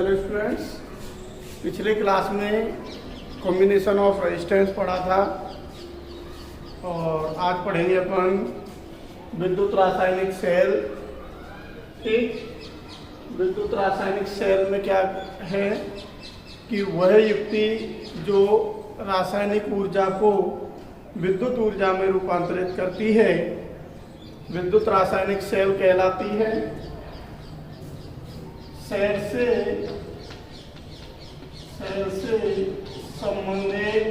Hello students, पिछले class में combination of resistance पढ़ा था और आज पढ़ेंगे अपन विद्युत रासायनिक सेल। ठीक, विद्युत रासायनिक सेल में क्या है कि वह युक्ति जो रासायनिक ऊर्जा को विद्युत ऊर्जा में रूपांतरित करती है विद्युत रासायनिक सेल कहलाती है। सेल से संबंधित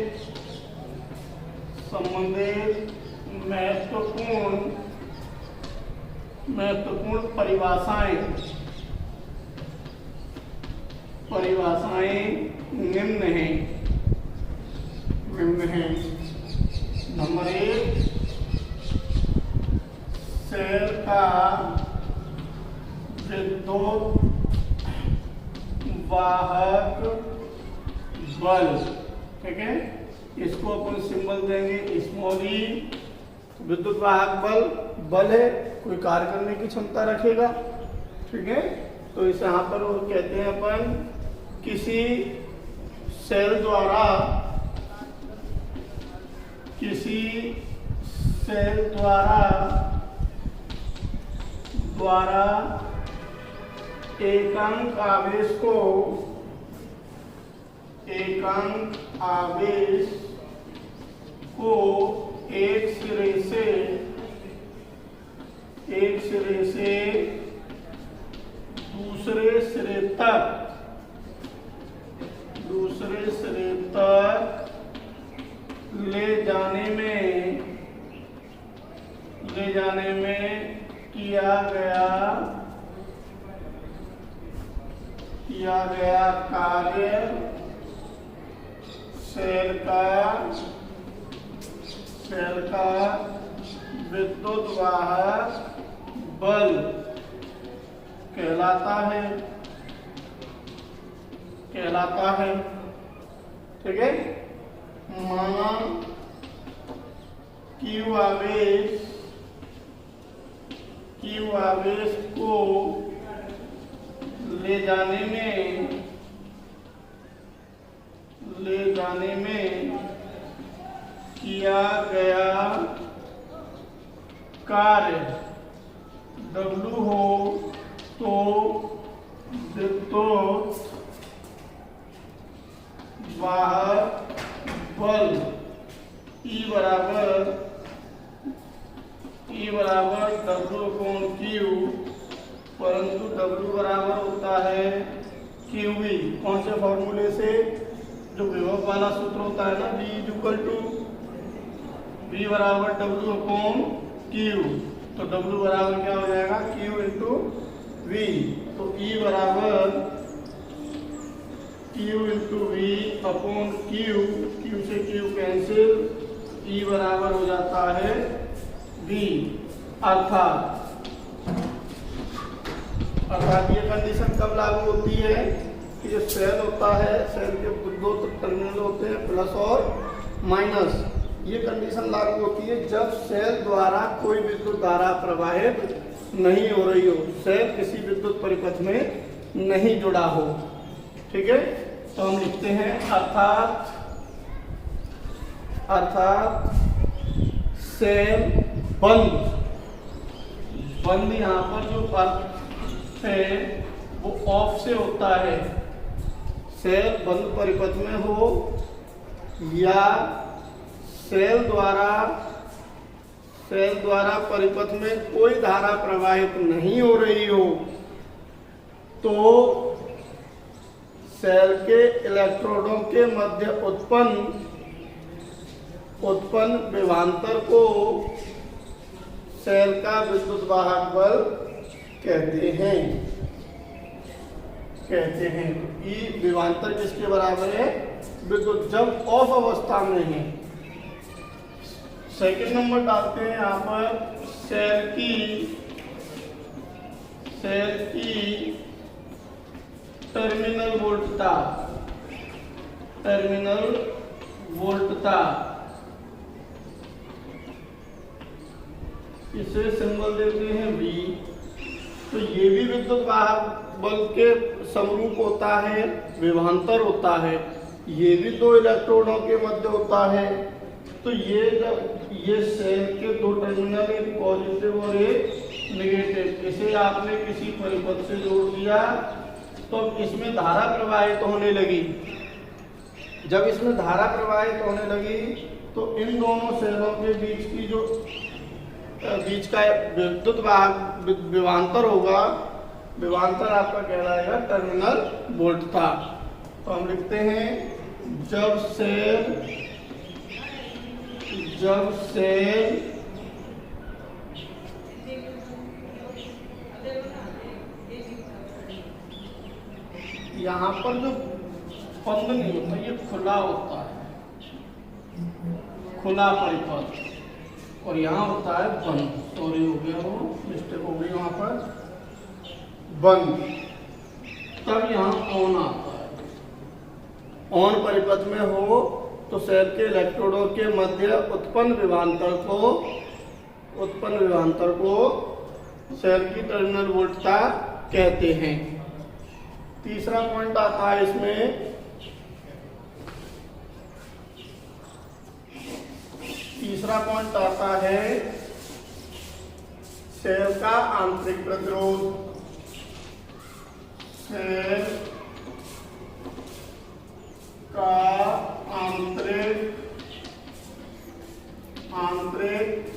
महत्वपूर्ण परिभाषाएं निम्न हैं। नंबर 1, सेल का विद्युत वाहक बल। ठीक है, इसको अपन सिंबल देंगे स्मॉल ई। विद्युत वाहक बल है, कोई कार्य करने की क्षमता रखेगा। ठीक है, तो इसे यहाँ पर वो कहते हैं अपन किसी सेल द्वारा एकांक आवेश को एक सिरे से दूसरे सिरे तक ले जाने में किया गया कार्य सेल का विद्युत वाहक बल कहलाता है। ठीक है, माना Q आवेश को ले जाने में किया गया कार्य W हो तो विद्युत वाहक बल E बराबर W/Q, परंतु W बराबर होता है QV। कौन से फॉर्मूले से? जो विभव वाला सूत्र होता है ना, V बराबर W/Q। तो W बराबर क्या हो जाएगा? Q into V। तो E बराबर Q into V upon Q। Q से Q कैंसिल, E बराबर हो जाता है V। अर्थात ये कंडीशन कब लागू होती है कि जो सेल होता है, सेल के दो टर्मिनल होते हैं प्लस और माइनस। ये कंडीशन लागू होती है जब सेल द्वारा कोई विद्युत धारा प्रवाहित नहीं हो रही हो, सेल किसी विद्युत परिपथ में नहीं जुड़ा हो। ठीक है, तो हम लिखते हैं अर्थात सेल बंद। यहाँ पर जो अर्थ है वो ऑफ से होता है। सेल बंद परिपथ में हो या सेल द्वारा परिपथ में कोई धारा प्रवाहित नहीं हो रही हो, तो सेल के इलेक्ट्रोडों के मध्य उत्पन्न विभवांतर को सेल का विद्युत वाहक बल कहते हैं। E विभवांतर किसके बराबर है? विद्युत जब ऑफ अवस्था में है। सेकंड नंबर डालते हैं यहाँ पर सेल की टर्मिनल वोल्टता। इसे सिंबल देते हैं V। तो ये भी विद्युत वाहक बल के समरूप होता है, विभवांतर होता है। ये भी दो इलेक्ट्रोडों के मध्य होता है। तो ये सेल के दो टर्मिनल, एक पॉजिटिव और एक नेगेटिव, इसे आपने किसी परिपथ से जोड़ दिया तो इसमें धारा प्रवाहित होने लगी। जब इसमें धारा प्रवाहित होने लगी तो इन दोनों सेलों के बीच का विद्युत वाहक विभवांतर होगा। विभवांतर आपका कहलाएगा टर्मिनल वोल्टता। तो हम लिखते हैं जब सेल यहाँ पर जो बंद नहीं होता, ये खुला होता है, खुला परिपथ, और यहाँ होता है बंद। सॉरी हो गया, वो मिस्टेक हो गई वहाँ पर, बंद। तब यहाँ ऑन आता है। ऑन परिपथ में हो तो सेल के इलेक्ट्रोडों के मध्य उत्पन्न विभवांतर को सेल की टर्मिनल वोल्टता कहते हैं। तीसरा पॉइंट आता है इसमें, तीसरा पॉइंट आता है सेल का आंतरिक प्रतिरोध। सेल का आंतरिक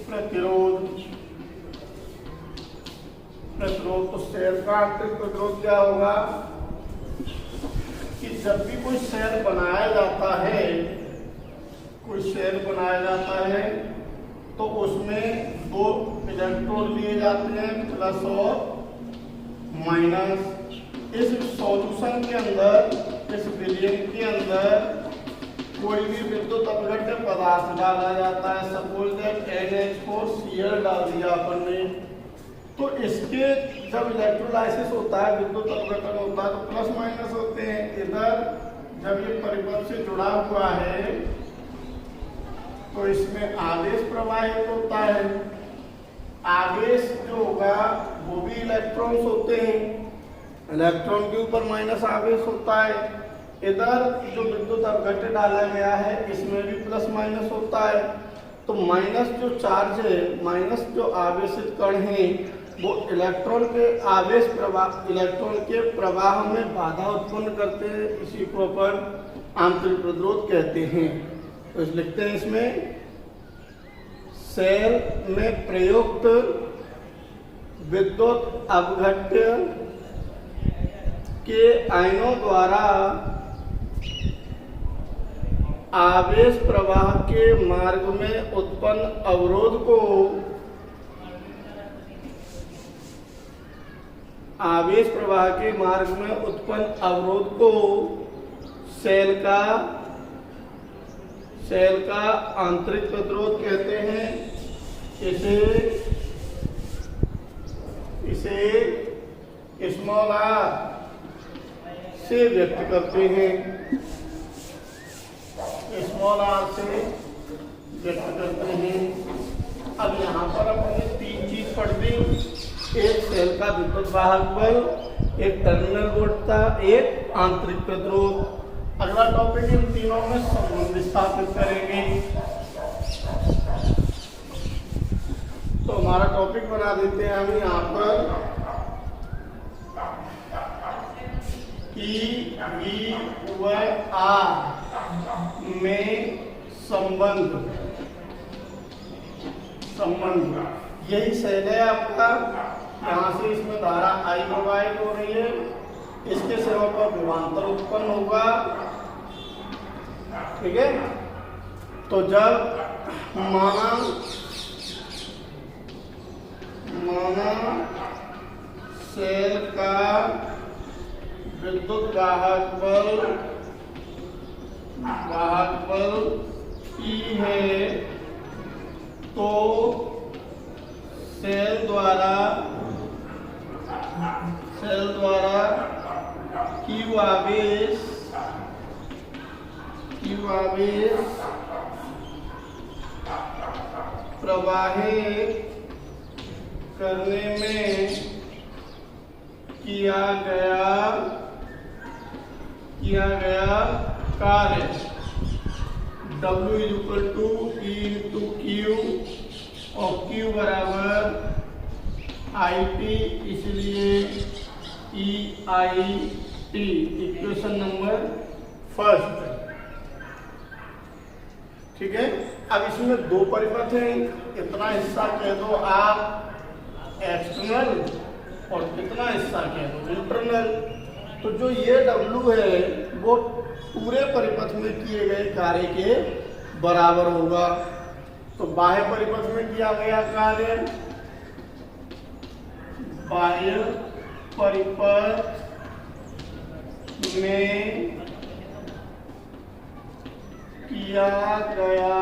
प्रतिरोध। तो सेल का आंतरिक प्रतिरोध क्या होगा कि जब भी कोई सेल बनाया जाता है, तो उसमें दो इलेक्ट्रोड लिए जाते हैं, प्लस और माइनस। इस सॉल्यूशन के अंदर, इस विलयन के अंदर कोई भी विद्युत अपघट्य पदार्थ डाला जाता है। सपोज दैट NH4Cl डाल दिया अपन ने, तो इसके जब इलेक्ट्रोलाइसिस होता है, विद्युत अपघटन होता है, तो प्लस माइनस होते हैं। इधर जब ये परिपथ से जुड़ा हुआ है तो इसमें आवेश प्रवाहित होता है। आवेश जो होगा वो भी इलेक्ट्रॉन्स होते हैं, इलेक्ट्रॉन के ऊपर माइनस आवेश होता है। इधर जो विद्युत अपघट्य डाला गया है इसमें भी प्लस माइनस होता है। तो माइनस जो चार्ज है, माइनस जो आवेशित कण हैं, वो इलेक्ट्रॉन के प्रवाह में बाधा उत्पन्न करते हैं। इसी को अपन आंतरिक प्रतिरोध कहते हैं। तो लिखते हैं इसमें, सेल में प्रयुक्त विद्युत अपघट्य के आयनों द्वारा आवेश प्रवाह के मार्ग में उत्पन्न अवरोध को सेल का आंतरिक प्रतिरोध कहते हैं। इसे स्मॉल r से व्यक्त करते हैं, स्मॉल r से व्यक्त करते हैं। अब यहाँ पर हमने तीन चीज पढ़ दी, एक सेल का विद्युत वाहक बल, एक टर्मिनल वोल्टता, एक आंतरिक प्रतिरोध। अगला टॉपिक इन तीनों में संबंध स्थापित करेंगे। तो हमारा टॉपिक बना देते हैं हम यहाँ पर कि V व R में संबंध। यही सेल है आपका, यहाँ से इसमें धारा I प्रवाहित हो रही है, इसके सेवा पर विभवांतर उत्पन्न होगा। ठीक है। तो जब माना सेल का विद्युत वाहक बल E है, तो सेल द्वारा Q आवेश प्रवाहित करने में किया गया कार्य W equal to E into Q और Q बराबर IT, इसलिए EIT इक्वेशन नंबर फर्स्ट। ठीक है, अब इसमें दो परिपथ हैं, इतना हिस्सा कह दो आप एक्सटर्नल और कितना हिस्सा कह दो इंटरनल। तो जो ये W है वो पूरे परिपथ में किए गए कार्य के बराबर होगा। तो बाह्य परिपथ में किया गया कार्य, बाह्य परिपथ में किया गया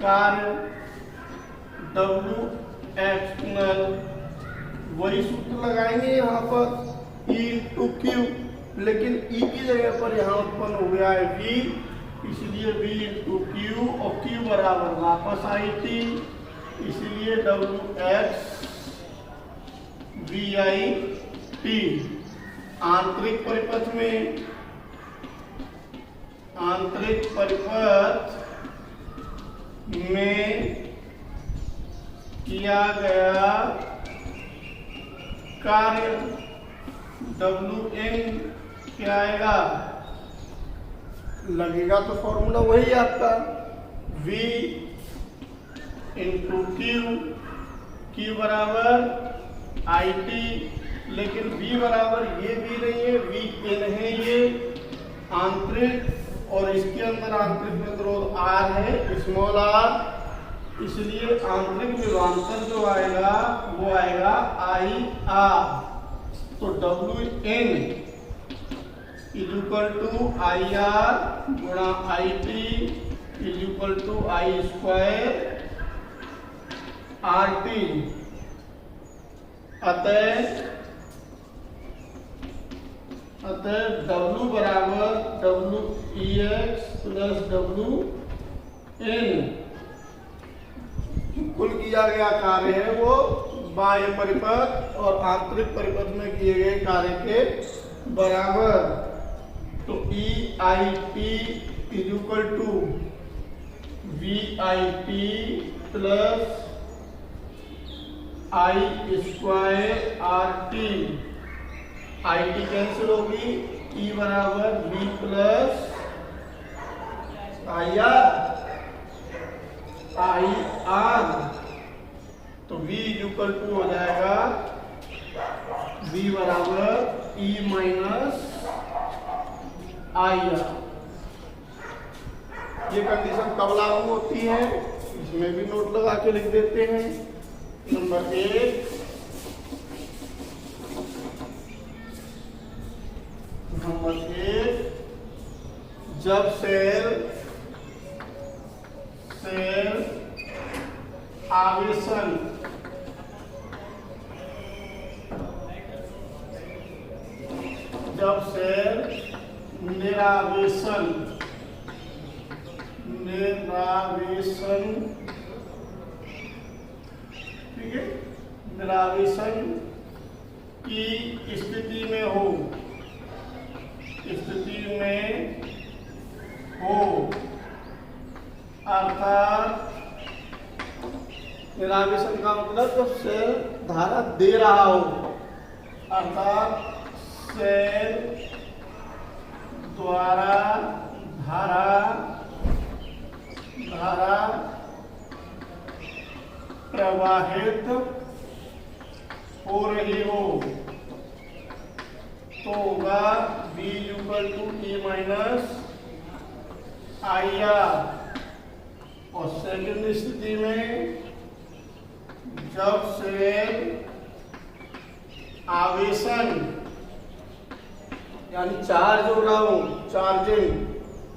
कार्य W एक्सटर्नल, वही सूत्र लगाएंगे यहाँ पर E इंटू क्यू, लेकिन E की जगह पर यहाँ उत्पन्न हो गया है V, इसलिए V इंटू क्यू और Q बराबर वापस IT, इसलिए WX VIT। आंतरिक परिपथ में, आंतरिक परिपथ में किया गया कार्य WN क्या आएगा, लगेगा तो फॉर्मूला वही आपका V इंटू क्यू बराबर IT, लेकिन V बराबर ये भी नहीं है, VN है ये आंतरिक, और इसके अंदर आंतरिक प्रतिरोध R है स्मॉल r, इसलिए आंतरिक विभवांतर जो आएगा वो आएगा IR। तो WN is equal to IR गुणा IT is equal to I square RT। अतः W बराबर WEX प्लस WN, कुल किया गया कार्य है वो बाह्य परिपथ और आंतरिक परिपथ में किए गए कार्य के बराबर। तो EIT is equal to VIT plus I square RT, IT cancel होगी, E बराबर V प्लस IR, तो V इक्वल टू हो जाएगा V बराबर E माइनस IR। ये कंडीशन कब लागू होती है, इसमें भी नोट लगा के लिख देते हैं। नंबर 1, जब सेल आवेशन निरावेशन ठीक है, निरावेशन की स्थिति में हो अर्थात निरावेशन का मतलब जब सेल धारा दे रहा हो, अर्थात सेल द्वारा धारा प्रवाहित हो रही हो, तो होगा B equal to E minus IR। और सेकंड स्थिति में जब सेल आवेशन यानी चार्ज हो रहा हो, चार्जिंग,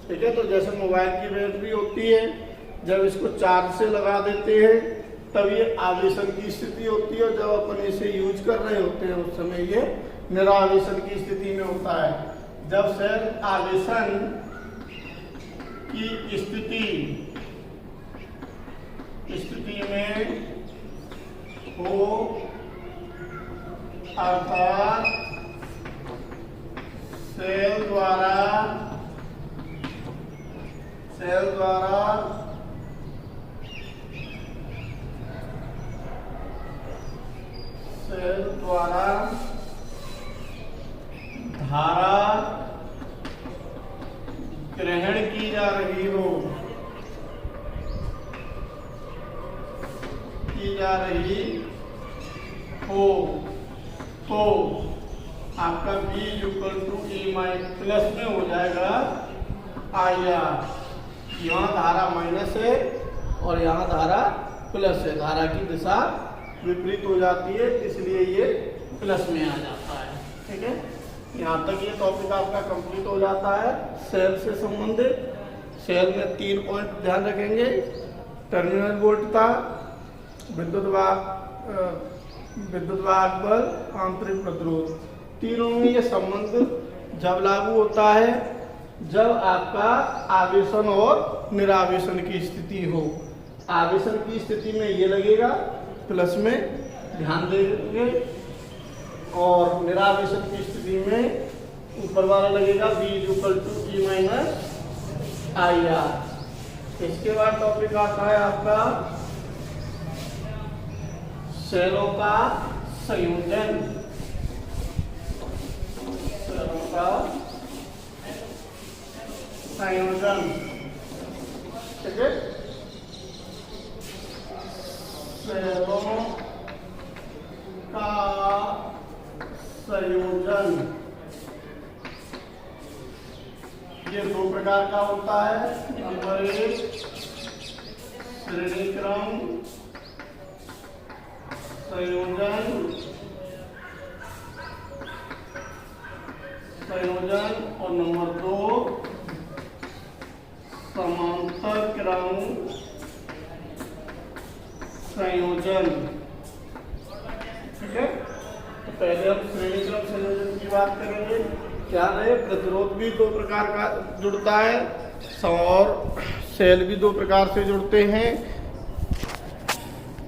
ठीक है, तो जैसे मोबाइल की बैटरी होती है, जब इसको चार्ज से लगा देते हैं तब ये आवेशन की स्थिति होती है, जब अपन इसे यूज कर रहे होते हैं उस समय ये निरावेशन की स्थिति में होता है। जब सेल आवेशन की स्थिति में हो अर्थात सेल द्वारा धारा ग्रहण की जा रही हो तो आपका B = E प्लस में हो जाएगा IR। यहाँ धारा माइनस है और यहाँ धारा प्लस है, धारा की दिशा विपरीत हो जाती है, इसलिए ये प्लस में आ जाता है। ठीक है, यहाँ तक ये टॉपिक आपका कंप्लीट हो जाता है सेल से संबंधित। सेल में 3 पॉइंट ध्यान रखेंगे, टर्मिनल वोल्टता, विद्युत वाहक बल, आंतरिक प्रतिरोध। तीनों में ये संबंध जब लागू होता है जब आपका आवेशन और निरावेशन की स्थिति हो। आवेशन की स्थिति में ये लगेगा प्लस में, ध्यान देंगे, और निरावेशन की स्थिति में ऊपर वाला लगेगा B = E - IR। इसके बाद टॉपिक आता है आपका सेलों का संयोजन। ठीक है, सेलों का संयोजन ये 2 प्रकार का होता है। नंबर 1 श्रेणी क्रम संयोजन और नंबर 2 समांतर क्रम संयोजन। ठीक है, तो पहले हम श्रेणी क्रम संयोजन की बात करेंगे। क्या है, प्रतिरोध भी 2 प्रकार का जुड़ता है और सेल भी 2 प्रकार से जुड़ते हैं।